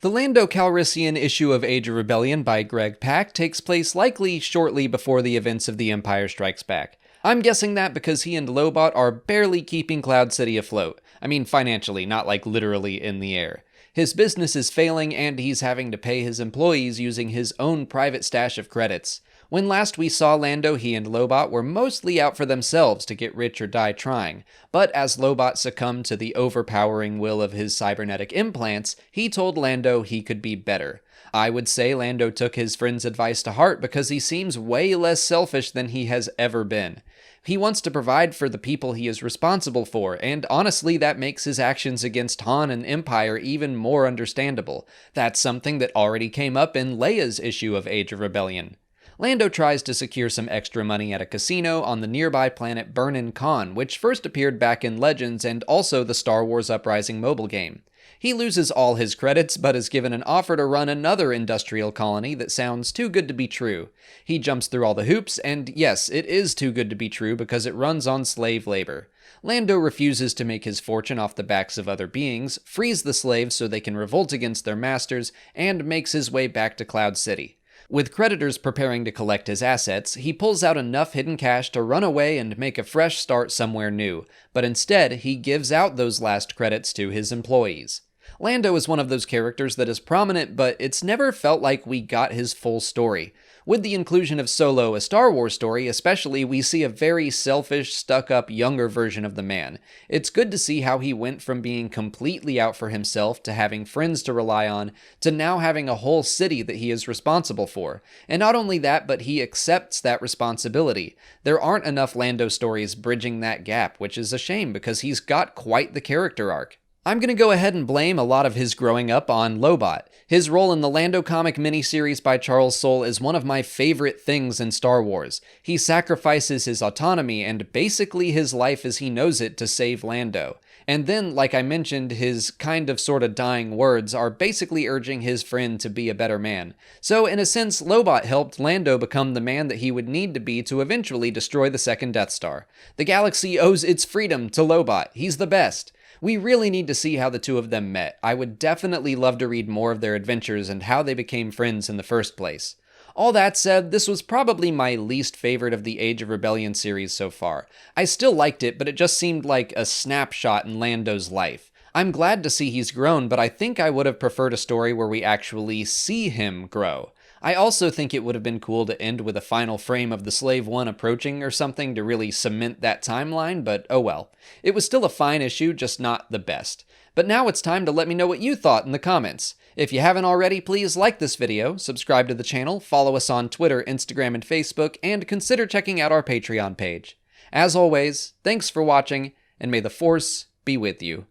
The Lando Calrissian issue of Age of Rebellion by Greg Pak takes place likely shortly before the events of The Empire Strikes Back. I'm guessing that because he and Lobot are barely keeping Cloud City afloat. I mean financially, not like literally in the air. His business is failing and he's having to pay his employees using his own private stash of credits. When last we saw Lando, he and Lobot were mostly out for themselves to get rich or die trying, but as Lobot succumbed to the overpowering will of his cybernetic implants, he told Lando he could be better. I would say Lando took his friend's advice to heart because he seems way less selfish than he has ever been. He wants to provide for the people he is responsible for, and honestly that makes his actions against Han and Empire even more understandable. That's something that already came up in Leia's issue of Age of Rebellion. Lando tries to secure some extra money at a casino on the nearby planet Burnin Khan, which first appeared back in Legends and also the Star Wars Uprising mobile game. He loses all his credits, but is given an offer to run another industrial colony that sounds too good to be true. He jumps through all the hoops, and yes, it is too good to be true because it runs on slave labor. Lando refuses to make his fortune off the backs of other beings, frees the slaves so they can revolt against their masters, and makes his way back to Cloud City. With creditors preparing to collect his assets, he pulls out enough hidden cash to run away and make a fresh start somewhere new, but instead he gives out those last credits to his employees. Lando is one of those characters that is prominent, but it's never felt like we got his full story. With the inclusion of Solo, a Star Wars story especially, we see a very selfish, stuck-up, younger version of the man. It's good to see how he went from being completely out for himself to having friends to rely on, to now having a whole city that he is responsible for. And not only that, but he accepts that responsibility. There aren't enough Lando stories bridging that gap, which is a shame because he's got quite the character arc. I'm going to go ahead and blame a lot of his growing up on Lobot. His role in the Lando comic miniseries by Charles Soule is one of my favorite things in Star Wars. He sacrifices his autonomy and basically his life as he knows it to save Lando. And then, like I mentioned, his kind of sorta dying words are basically urging his friend to be a better man. So in a sense, Lobot helped Lando become the man that he would need to be to eventually destroy the second Death Star. The galaxy owes its freedom to Lobot. He's the best. We really need to see how the two of them met. I would definitely love to read more of their adventures and how they became friends in the first place. All that said, this was probably my least favorite of the Age of Rebellion series so far. I still liked it, but it just seemed like a snapshot in Lando's life. I'm glad to see he's grown, but I think I would have preferred a story where we actually see him grow. I also think it would have been cool to end with a final frame of the Slave One approaching or something to really cement that timeline, but oh well. It was still a fine issue, just not the best. But now it's time to let me know what you thought in the comments. If you haven't already, please like this video, subscribe to the channel, follow us on Twitter, Instagram, and Facebook, and consider checking out our Patreon page. As always, thanks for watching, and may the Force be with you.